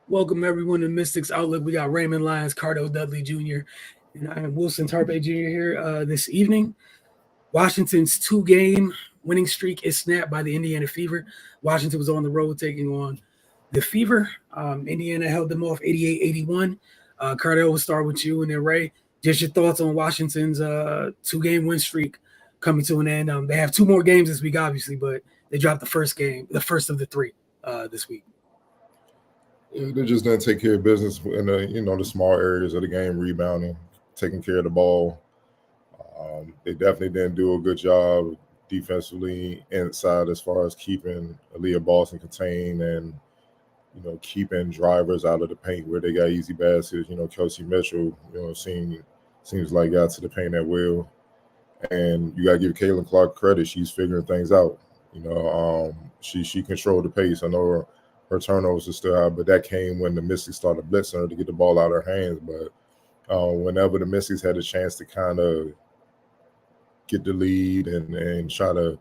Welcome everyone to Mystics Outlook. We got Raymond Lyons, Cardo Dudley Jr., and I am Wilson Tarpe Jr. here this evening. Washington's two-game winning streak is snapped by the Indiana Fever. Washington was on the road taking on the Fever. Indiana held them off 88-81. Cardo, we'll start with you, and then Ray. Just your thoughts on Washington's two-game win streak coming to an end. They have two more games this week, obviously, but they dropped the first of the three this week. They just didn't take care of business in the small areas of the game, rebounding, taking care of the ball. They definitely didn't do a good job defensively inside as far as keeping Aaliyah Boston contained and keeping drivers out of the paint where they got easy baskets. Kelsey Mitchell, seems like got to the paint at will, and you got to give Caitlin Clark credit. She's figuring things out. She controlled the pace. I know her turnovers are still high, but that came when the Mystics started blitzing her to get the ball out of her hands. But whenever the Mystics had a chance to kind of get the lead and try to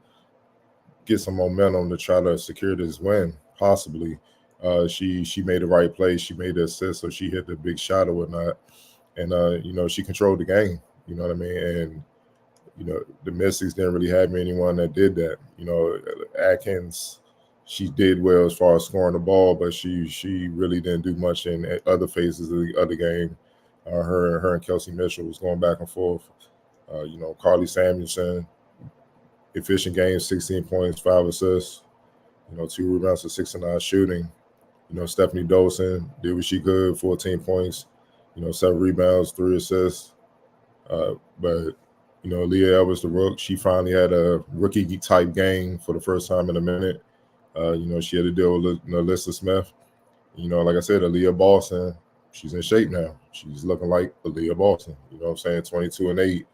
get some momentum to try to secure this win, possibly, she made the right play. She made the assist, so she hit the big shot or whatnot. And, she controlled the game, you know what I mean? And, the Mystics didn't really have anyone that did that. Atkins, she did well as far as scoring the ball, but she really didn't do much in other phases of the other game. Her and Kelsey Mitchell was going back and forth. Carly Samuelson, efficient game, 16 points, 5 assists, 2 rebounds for 6 and 9 shooting. Stephanie Dolson did what she could, 14 points, 7 rebounds, 3 assists. But Leah Elvis, the rook, she finally had a rookie type game for the first time in a minute. She had to deal with Alyssa Smith. Like I said, Aaliyah Boston, she's in shape now. She's looking like Aaliyah Boston. 22 and 8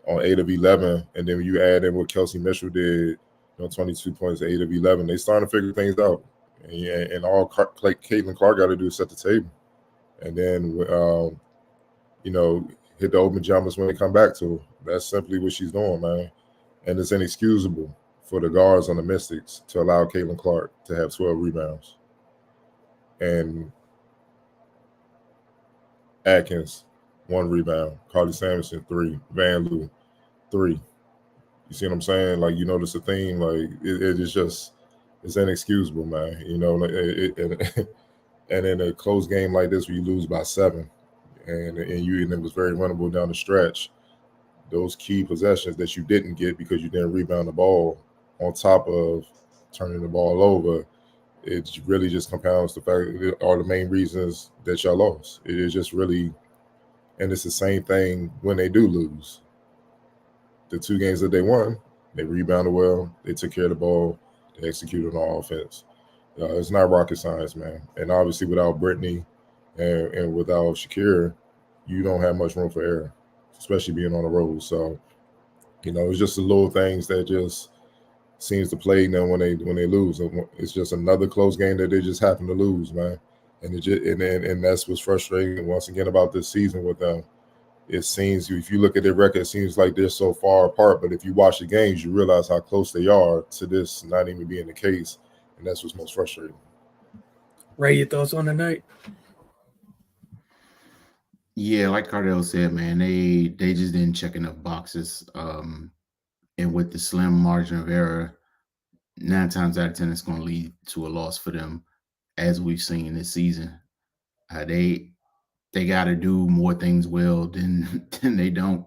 on 8 of 11. And then when you add in what Kelsey Mitchell did, 22 points, 8 of 11, they starting to figure things out. And all Caitlin Clark got to do is set the table. And then, hit the open jumpers when they come back to her. That's simply what she's doing, man. And it's inexcusable for the guards on the Mystics to allow Caitlin Clark to have 12 rebounds. And Atkins, 1 rebound. Carly Samuelson, 3. Van Loo, 3. You see what I'm saying? Like, you notice the theme. Like, it is just, it's inexcusable, man. And in a close game like this where you lose by 7, and it was very winnable down the stretch, those key possessions that you didn't get because you didn't rebound the ball, on top of turning the ball over, it really just compounds the fact that are the main reasons that y'all lost. It is just really, and it's the same thing when they do lose. The 2 games that they won, they rebounded well, they took care of the ball, they executed on offense. It's not rocket science, man. And obviously without Brittany and without Shakira, you don't have much room for error, especially being on the road. So, it's just the little things that just seems to plague them when they lose. It's just another close game that they just happen to lose, man. And that's what's frustrating once again about this season with them. It seems, if you look at their record, it seems like they're so far apart. But if you watch the games, you realize how close they are to this not even being the case. And that's what's most frustrating. Ray, your thoughts on the night? Yeah, like Cardell said, man, they just didn't check enough boxes. And with the slim margin of error, 9 times out of 10, it's going to lead to a loss for them, as we've seen this season. They got to do more things well than they don't.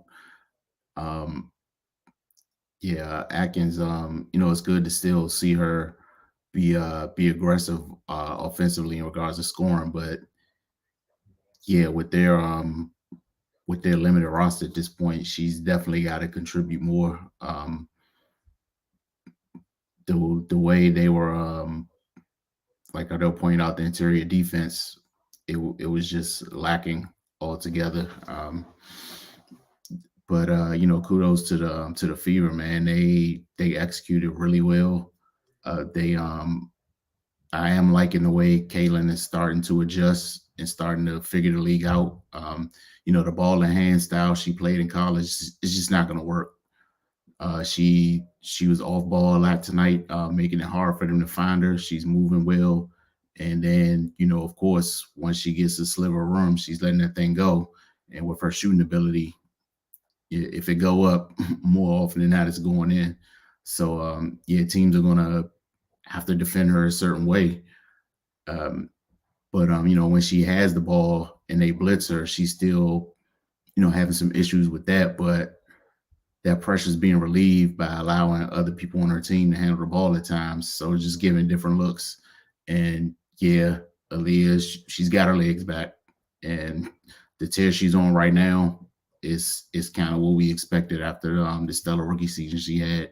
Atkins. It's good to still see her be aggressive offensively in regards to scoring, but yeah, with their limited roster at this point, she's definitely got to contribute more. The way they were, like Ardell pointed out, the interior defense, it was just lacking altogether. But kudos to the Fever, man. They executed really well. I am liking the way Caitlin is starting to adjust and starting to figure the league out. The ball and hand style she played in college is just not going to work. She was off ball a lot tonight, making it hard for them to find her. She's moving well. And then, of course, once she gets a sliver of room, she's letting that thing go. And with her shooting ability, if it go up, more often than not, it's going in. So yeah, teams are gonna have to defend her a certain way. But when she has the ball and they blitz her, she's still, having some issues with that. But that pressure is being relieved by allowing other people on her team to handle the ball at times. So just giving different looks. And yeah, Aaliyah, she's got her legs back, and the tear she's on right now is kind of what we expected after the stellar rookie season she had,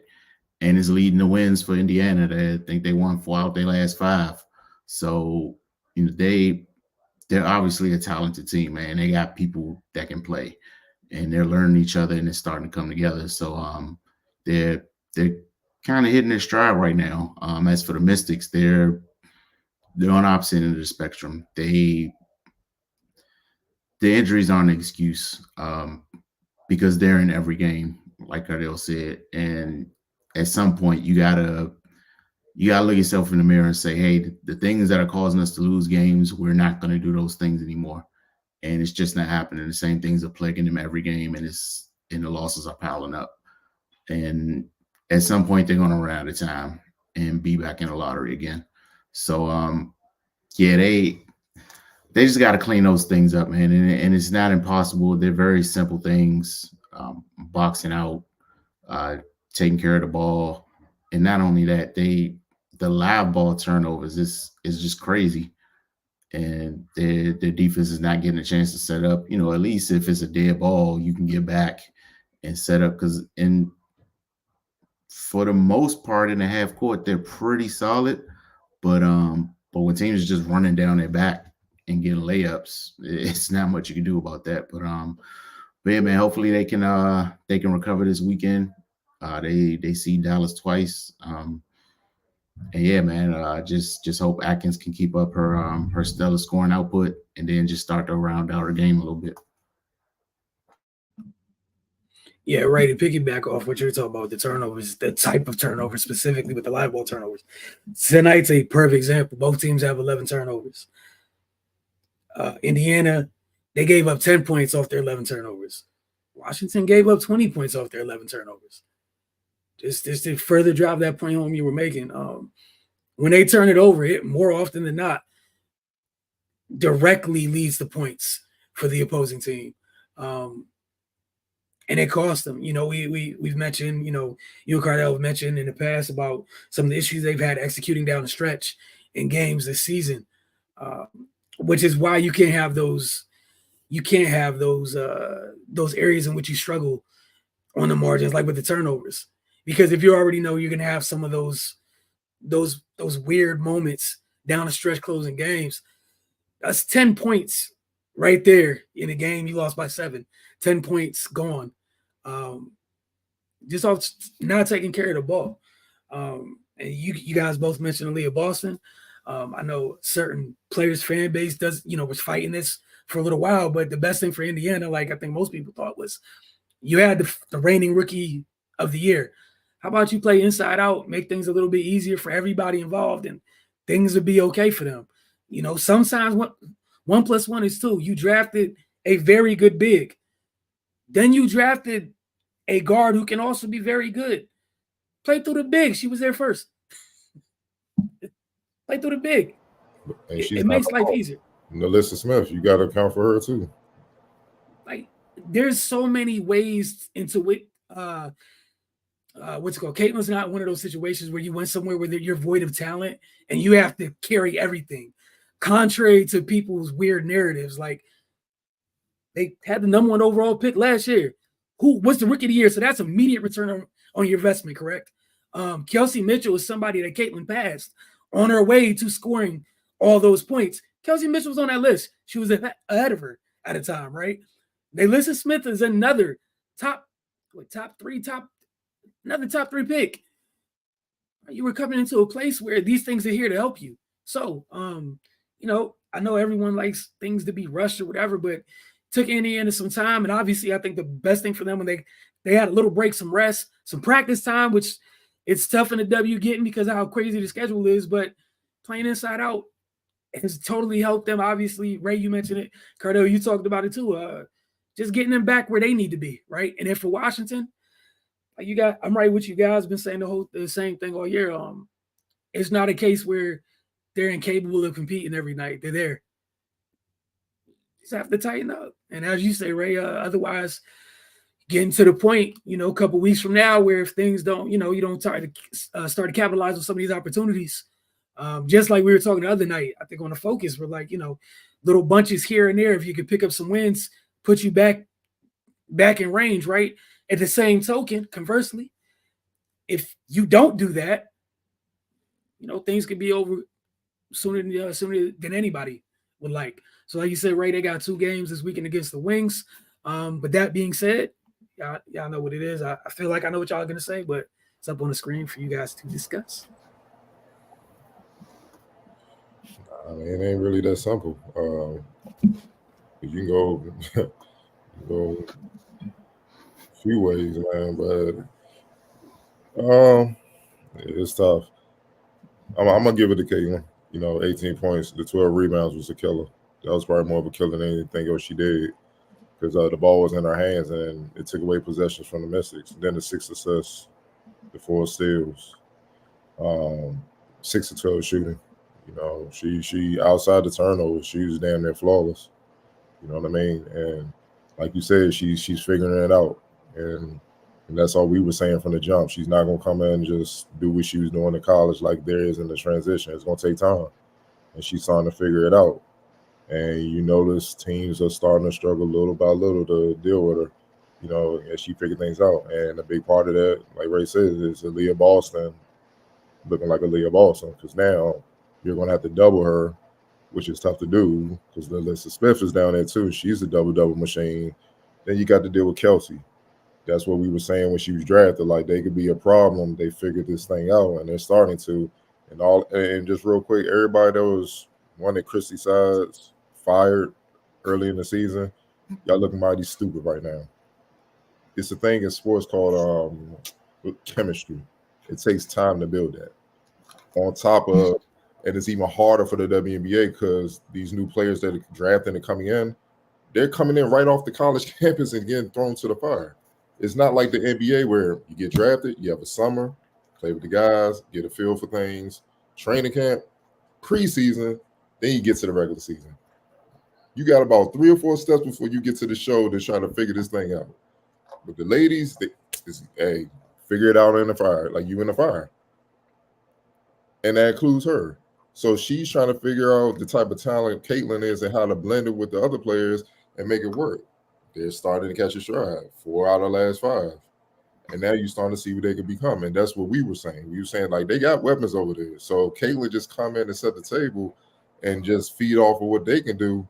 and is leading the wins for Indiana. I think they won 4 out their last 5. So they're obviously a talented team, man. They got people that can play, and they're learning each other, and it's starting to come together. So they're kind of hitting their stride right now. As for the Mystics, they're on opposite end of the spectrum. The injuries aren't an excuse because they're in every game, like Cardell said. And at some point, you gotta look yourself in the mirror and say, hey, the things that are causing us to lose games, we're not going to do those things anymore. And it's just not happening. The same things are plaguing them every game, and the losses are piling up. And at some point, they're going to run out of time and be back in the lottery again. So yeah, they just got to clean those things up, man. And it's not impossible. They're very simple things: boxing out, taking care of the ball, and not only that, the live ball turnovers is just crazy. And their defense is not getting a chance to set up. At least if it's a dead ball, you can get back and set up. Because for the most part in the half court, they're pretty solid. But when teams are just running down their back and getting layups, it's not much you can do about that. But yeah, man, hopefully they can recover this weekend. They see Dallas twice. And yeah, man, just hope Atkins can keep up her stellar scoring output, and then just start to round out her game a little bit. Yeah, right. To piggyback off what you're talking about, the turnovers, the type of turnovers specifically with the live ball turnovers. Tonight's a perfect example. Both teams have 11 turnovers. Indiana, they gave up 10 points off their 11 turnovers. Washington gave up 20 points off their 11 turnovers. Just to further drive that point home you were making. When they turn it over, it more often than not directly leads to points for the opposing team. And it cost them. We've mentioned, you and Cardell have mentioned in the past about some of the issues they've had executing down the stretch in games this season, which is why you can't have those areas in which you struggle on the margins, like with the turnovers. Because if you already know you're gonna have some of those weird moments down the stretch closing games, that's 10 points right there in a game you lost by 7. 10 points gone. Just off not taking care of the ball. And you guys both mentioned Aaliyah Boston. I know certain players' fan base was fighting this for a little while, but the best thing for Indiana, like I think most people thought, was you had the reigning rookie of the year. How about you play inside out, make things a little bit easier for everybody involved, and things would be okay for them. Sometimes 1 + 1 is 2. You drafted a very good big. Then you drafted a guard who can also be very good. Play through the big. She was there first. Play through the big. And it makes life easier. Nalissa Smith, you got to account for her too. Like, there's so many ways into it. What's it called? Caitlin's not one of those situations where you went somewhere where you're void of talent and you have to carry everything. Contrary to people's weird narratives, like they had the #1 overall pick last year. Who was the rookie of the year? So that's immediate return on your investment, correct? Kelsey Mitchell is somebody that Caitlin passed on her way to scoring all those points. Kelsey Mitchell was on that list. She was ahead of her at a time, right? Nalissa Smith is another top 3 pick. You were coming into a place where these things are here to help you. So, I know everyone likes things to be rushed or whatever, but took Indiana some time. And obviously, I think the best thing for them when they had a little break, some rest, some practice time, which it's tough in the W getting because of how crazy the schedule is. But playing inside out, has totally helped them. Obviously, Ray, you mentioned it. Cardell, you talked about it too. Just getting them back where they need to be, right? And then for Washington, I'm right with you guys. Been saying the same thing all year. It's not a case where they're incapable of competing every night. They're there. Just have to tighten up. And as you say, Ray, otherwise, getting to the point, a couple weeks from now, where if things don't, you don't start to capitalize on some of these opportunities. Just like we were talking the other night, I think on the focus, we're like, little bunches here and there. If you could pick up some wins, put you back in range, right? At the same token, conversely, if you don't do that, things could be over sooner than anybody would like. So, like you said, Ray, they got 2 games this weekend against the Wings. But that being said, y'all know what it is. I feel like I know what y'all are gonna say, but it's up on the screen for you guys to discuss. I mean, it ain't really that simple. You can go a few ways, man, but it's tough. I'm gonna give it to Caitlin. 18 points, the 12 rebounds was a killer. That was probably more of a killer than anything else she did, because the ball was in her hands and it took away possessions from the Mystics. And then the 6 assists, the 4 steals, 6 of 12 shooting. She outside the turnovers, she was damn near flawless. You know what I mean? And like you said, she's figuring it out, and that's all we were saying from the jump. She's not gonna come in and just do what she was doing in college like there is in the transition. It's gonna take time, and she's starting to figure it out. And you notice teams are starting to struggle little by little to deal with her, as she figured things out. And a big part of that, like Ray says, is Aaliyah Boston looking like Aaliyah Boston, because now you're going to have to double her, which is tough to do because Alyssa Smith is down there too. She's a double-double machine. Then you got to deal with Kelsey. That's what we were saying when she was drafted. Like, they could be a problem. They figured this thing out, and they're starting to. And just real quick, everybody that was one at Christy Sides fired early in the season, y'all looking mighty stupid right now. It's a thing in sports called chemistry. It takes time to build that. On top of, and it's even harder for the WNBA because these new players that are drafting and coming in, they're coming in right off the college campus and getting thrown to the fire. It's not like the NBA where you get drafted, you have a summer, play with the guys, get a feel for things, training camp, preseason, then you get to the regular season. You got about 3 or 4 steps before you get to the show to try to figure this thing out. But the ladies, hey, figure it out in the fire, like you in the fire. And that includes her. So she's trying to figure out the type of talent Caitlin is and how to blend it with the other players and make it work. They're starting to catch a stride. 4 out of the last 5. And now you're starting to see what they could become. And that's what we were saying. We were saying, like, they got weapons over there. So Caitlin just come in and set the table and just feed off of what they can do.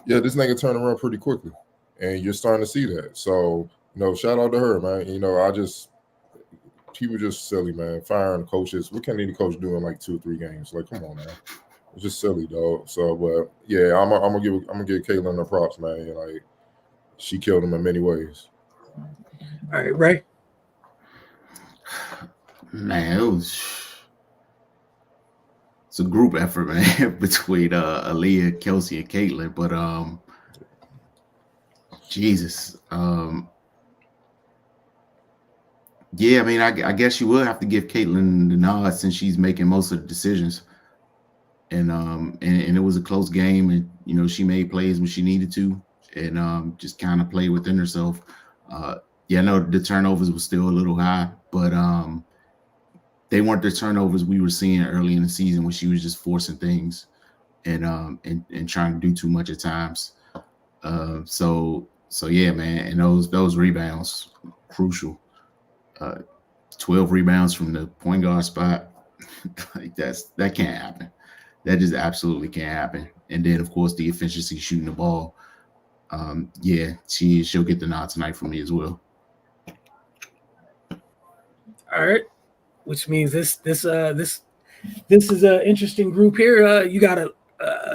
Yeah, this nigga turn around pretty quickly. And you're starting to see that. So, shout out to her, man. People just silly, man. Firing coaches. What can any coach do in like 2 or 3 games? Like, come on, man. It's just silly, dog. So, but yeah, I'm gonna give Caitlin the props, man. Like, she killed him in many ways. All right, Ray. Man, it's a group effort, man, between Aaliyah, Kelsey, and Caitlin. But Jesus. Yeah, I mean, I guess you will have to give Caitlin the nod since she's making most of the decisions. And it was a close game, and she made plays when she needed to, and just kind of played within herself. Yeah, I know the turnovers were still a little high, but they weren't the turnovers we were seeing early in the season when she was just forcing things and trying to do too much at times. So yeah, man, and those rebounds, crucial. 12 rebounds from the point guard spot, like that can't happen. That just absolutely can't happen. And then, of course, the efficiency shooting the ball. Yeah, she'll get the nod tonight from me as well. All right, which means this is an interesting group here. You got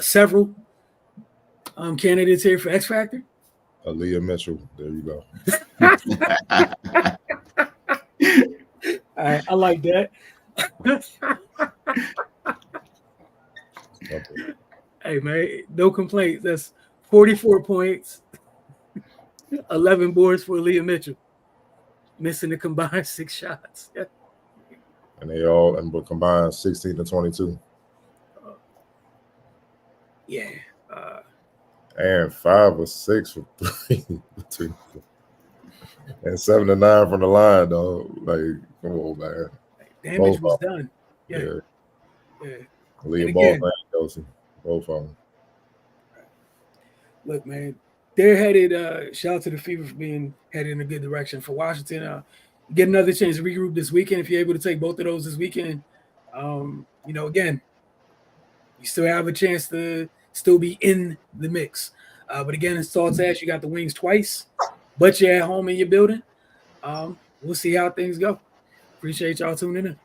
several candidates here for X Factor. Aaliyah Mitchell, there you go. All right, I like that. Okay. Hey, man, no complaints. That's 44 points, 11 boards for Leah Mitchell, missing a combined 6 shots. Yeah. And they all and but combined 16 to 22. Yeah. And 5 or 6 for 3. And 7 to 9 from the line, though. Like, come on, man. Damage Both was of them. done. Yeah. Yeah. Leah And Ball again, and Kelsey. Both of them. look, man, they're headed. Shout out to the Fever for being headed in a good direction for Washington. Get another chance to regroup this weekend if you're able to take both of those this weekend. Again, you still have a chance to still be in the mix. But again, it's Salt's Ash. You got the Wings twice, but you're at home in your building. We'll see how things go. Appreciate y'all tuning in.